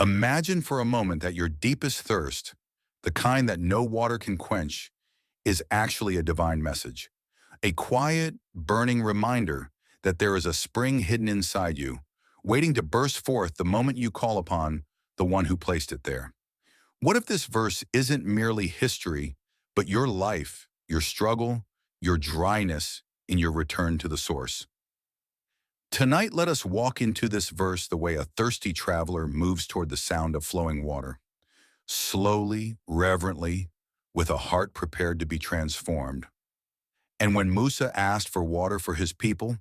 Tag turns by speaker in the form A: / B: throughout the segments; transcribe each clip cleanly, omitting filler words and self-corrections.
A: Imagine for a moment that your deepest thirst, the kind that no water can quench, is actually a divine message. A quiet, burning reminder that there is a spring hidden inside you, waiting to burst forth the moment you call upon the one who placed it there. What if this verse isn't merely history, but your life, your struggle, your dryness in your return to the source? Tonight, let us walk into this verse the way a thirsty traveler moves toward the sound of flowing water. Slowly, reverently, with a heart prepared to be transformed. And when Musa asked for water for his people,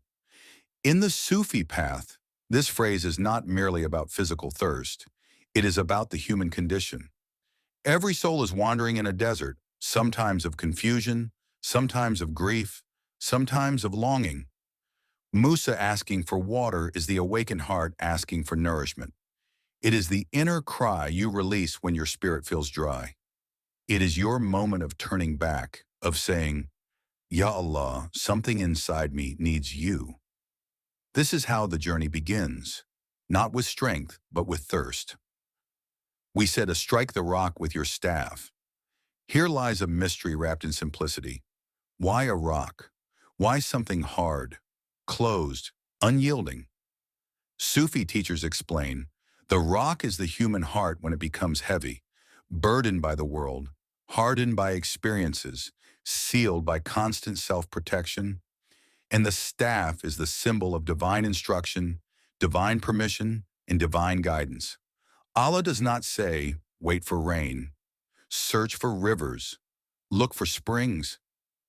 A: in the Sufi path, this phrase is not merely about physical thirst. It is about the human condition. Every soul is wandering in a desert, sometimes of confusion, sometimes of grief, sometimes of longing. Musa asking for water is the awakened heart asking for nourishment. It is the inner cry you release when your spirit feels dry. It is your moment of turning back, of saying, Ya Allah, something inside me needs you. This is how the journey begins, not with strength, but with thirst. We said to strike the rock with your staff. Here lies a mystery wrapped in simplicity. Why a rock? Why something hard, closed, unyielding? Sufi teachers explain, the rock is the human heart when it becomes heavy, burdened by the world, hardened by experiences, sealed by constant self-protection. And the staff is the symbol of divine instruction, divine permission, and divine guidance. Allah does not say, wait for rain, search for rivers, look for springs.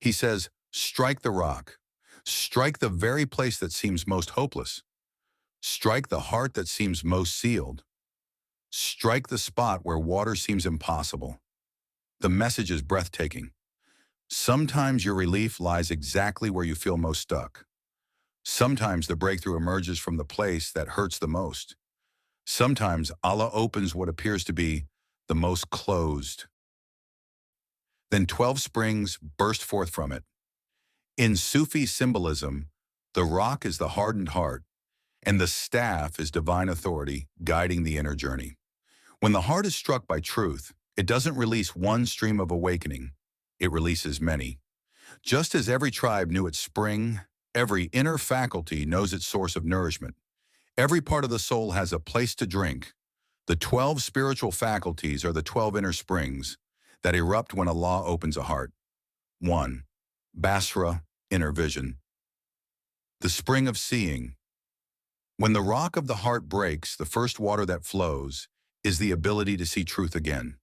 A: He says, strike the rock, strike the very place that seems most hopeless, strike the heart that seems most sealed, strike the spot where water seems impossible. The message is breathtaking. Sometimes your relief lies exactly where you feel most stuck. Sometimes the breakthrough emerges from the place that hurts the most. Sometimes Allah opens what appears to be the most closed. Then 12 springs burst forth from it. In Sufi symbolism, the rock is the hardened heart, and the staff is divine authority guiding the inner journey. When the heart is struck by truth, it doesn't release one stream of awakening. It releases many. Just as every tribe knew its spring, every inner faculty knows its source of nourishment. Every part of the soul has a place to drink. The 12 spiritual faculties are the 12 inner springs that erupt when Allah opens a heart. 1. Basra, inner vision. The spring of seeing. When the rock of the heart breaks, the first water that flows is the ability to see truth again.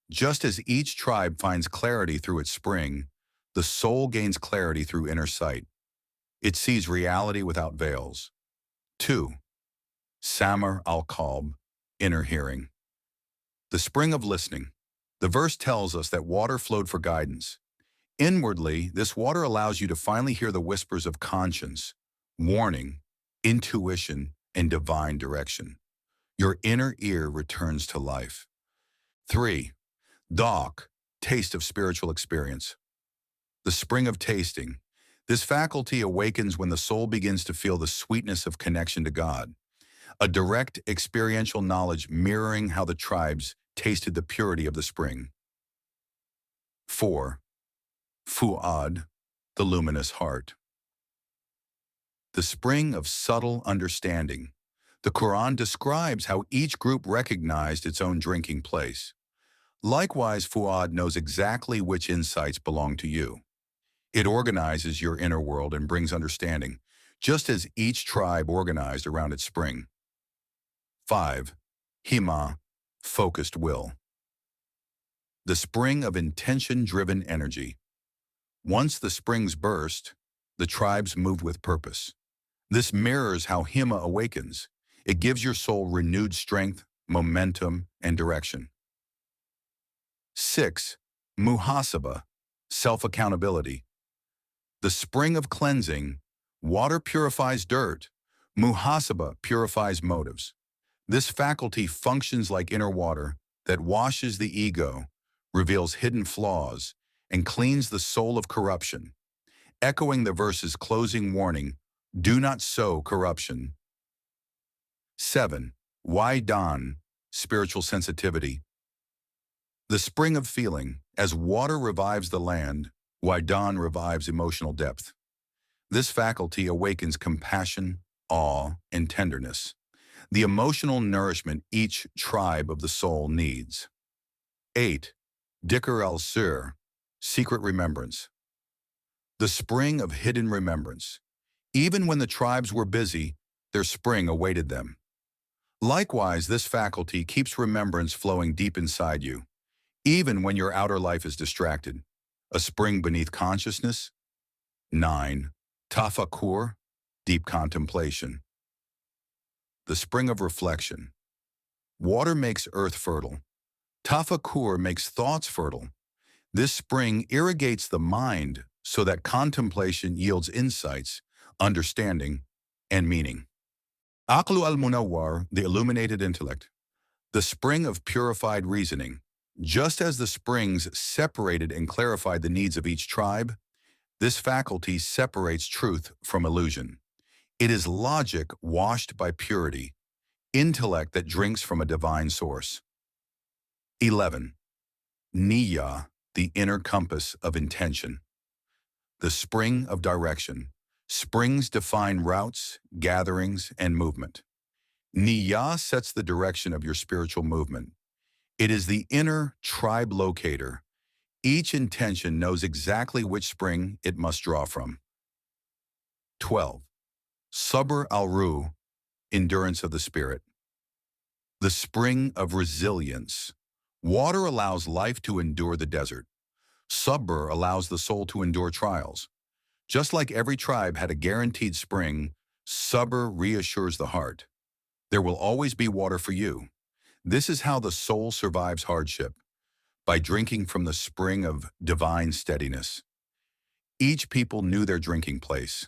A: Just as each tribe finds clarity through its spring, the soul gains clarity through inner sight. It sees reality without veils. 2. Samar al-Qalb, inner hearing. The spring of listening. The verse tells us that water flowed for guidance. Inwardly, this water allows you to finally hear the whispers of conscience, warning, intuition, and divine direction. Your inner ear returns to life. 3. Dawk, taste of spiritual experience. The spring of tasting. This faculty awakens when the soul begins to feel the sweetness of connection to God, a direct experiential knowledge mirroring how the tribes tasted the purity of the spring. 4. Fu'ad, the luminous heart. The spring of subtle understanding. The Quran describes how each group recognized its own drinking place. Likewise, Fu'ad knows exactly which insights belong to you. It organizes your inner world and brings understanding, just as each tribe organized around its spring. 5. Hima, focused will. The spring of intention-driven energy. Once the springs burst, the tribes moved with purpose. This mirrors how Hima awakens. It gives your soul renewed strength, momentum, and direction. 6. Muhasaba, self-accountability. The spring of cleansing. Water purifies dirt. Muhasaba purifies motives. This faculty functions like inner water that washes the ego, reveals hidden flaws, and cleans the soul of corruption. Echoing the verse's closing warning, do not sow corruption. 7. Waidan, spiritual sensitivity. The spring of feeling, as water revives the land, dawn revives emotional depth. This faculty awakens compassion, awe, and tenderness, the emotional nourishment each tribe of the soul needs. 8. Dhikr al-Sir, secret remembrance. The spring of hidden remembrance. Even when the tribes were busy, their spring awaited them. Likewise, this faculty keeps remembrance flowing deep inside you, even when your outer life is distracted. A spring beneath consciousness. 9. Tafakkur, deep contemplation. The spring of reflection. Water makes earth fertile. Tafakkur makes thoughts fertile. This spring irrigates the mind so that contemplation yields insights, understanding, and meaning. Aqlu al-Munawwar, the illuminated intellect. The spring of purified reasoning. Just as the springs separated and clarified the needs of each tribe, this faculty separates truth from illusion. It is logic washed by purity, intellect that drinks from a divine source. 11. Niyyah, the inner compass of intention. The spring of direction. Springs define routes, gatherings, and movement. Niyyah sets the direction of your spiritual movement. It is the inner tribe locator. Each intention knows exactly which spring it must draw from. 12. Sabr al-Ruh, endurance of the spirit. The spring of resilience. Water allows life to endure the desert. Sabr allows the soul to endure trials. Just like every tribe had a guaranteed spring, Sabr reassures the heart. There will always be water for you. This is how the soul survives hardship, by drinking from the spring of divine steadiness. Each people knew their drinking place.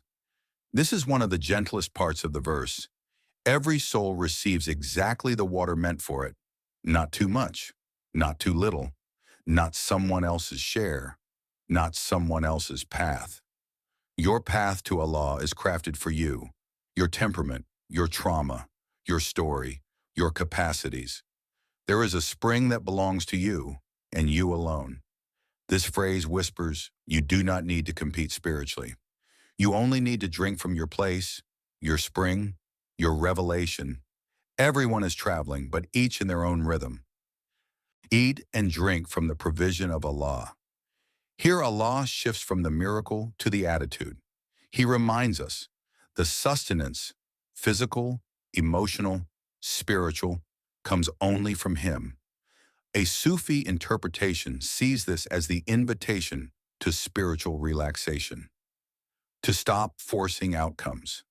A: This is one of the gentlest parts of the verse. Every soul receives exactly the water meant for it. Not too much, not too little, not someone else's share, not someone else's path. Your path to Allah is crafted for you, your temperament, your trauma, your story, your capacities. There is a spring that belongs to you, and you alone. This phrase whispers, you do not need to compete spiritually. You only need to drink from your place, your spring, your revelation. Everyone is traveling, but each in their own rhythm. Eat and drink from the provision of Allah. Here Allah shifts from the miracle to the attitude. He reminds us, the sustenance, physical, emotional, spiritual, comes only from Him. A Sufi interpretation sees this as the invitation to spiritual relaxation. To stop forcing outcomes.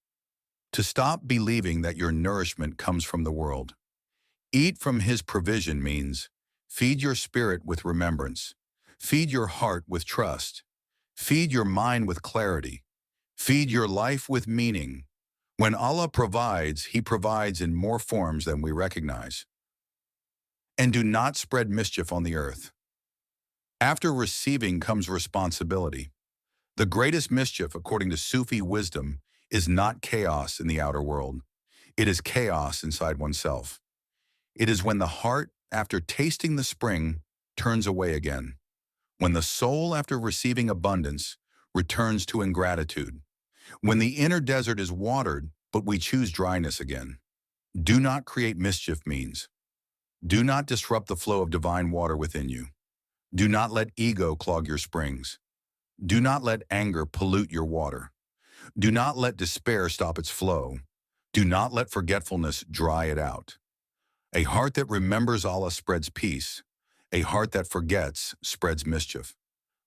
A: To stop believing that your nourishment comes from the world. Eat from His provision means feed your spirit with remembrance, feed your heart with trust, feed your mind with clarity, feed your life with meaning. When Allah provides, He provides in more forms than we recognize. And do not spread mischief on the earth. After receiving comes responsibility. The greatest mischief, according to Sufi wisdom, is not chaos in the outer world. It is chaos inside oneself. It is when the heart, after tasting the spring, turns away again. When the soul, after receiving abundance, returns to ingratitude. When the inner desert is watered, but we choose dryness again. Do not create mischief means. Do not disrupt the flow of divine water within you. Do not let ego clog your springs. Do not let anger pollute your water. Do not let despair stop its flow. Do not let forgetfulness dry it out. A heart that remembers Allah spreads peace. A heart that forgets spreads mischief.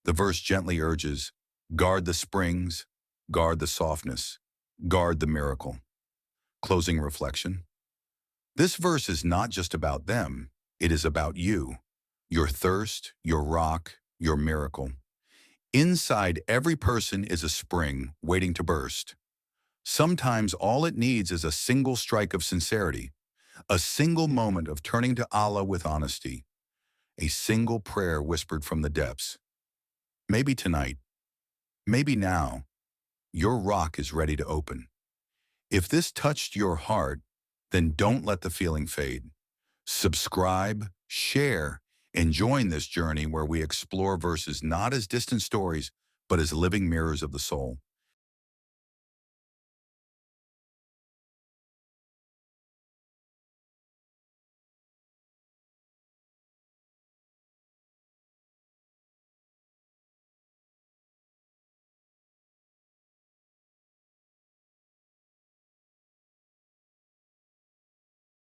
A: The verse gently urges, guard the springs, guard the softness, guard the miracle. Closing reflection. This verse is not just about them, it is about you, your thirst, your rock, your miracle. Inside every person is a spring waiting to burst. Sometimes all it needs is a single strike of sincerity, a single moment of turning to Allah with honesty, a single prayer whispered from the depths. Maybe tonight, maybe now, your rock is ready to open. If this touched your heart, then don't let the feeling fade. Subscribe, share, and join this journey where we explore verses not as distant stories, but as living mirrors of the soul.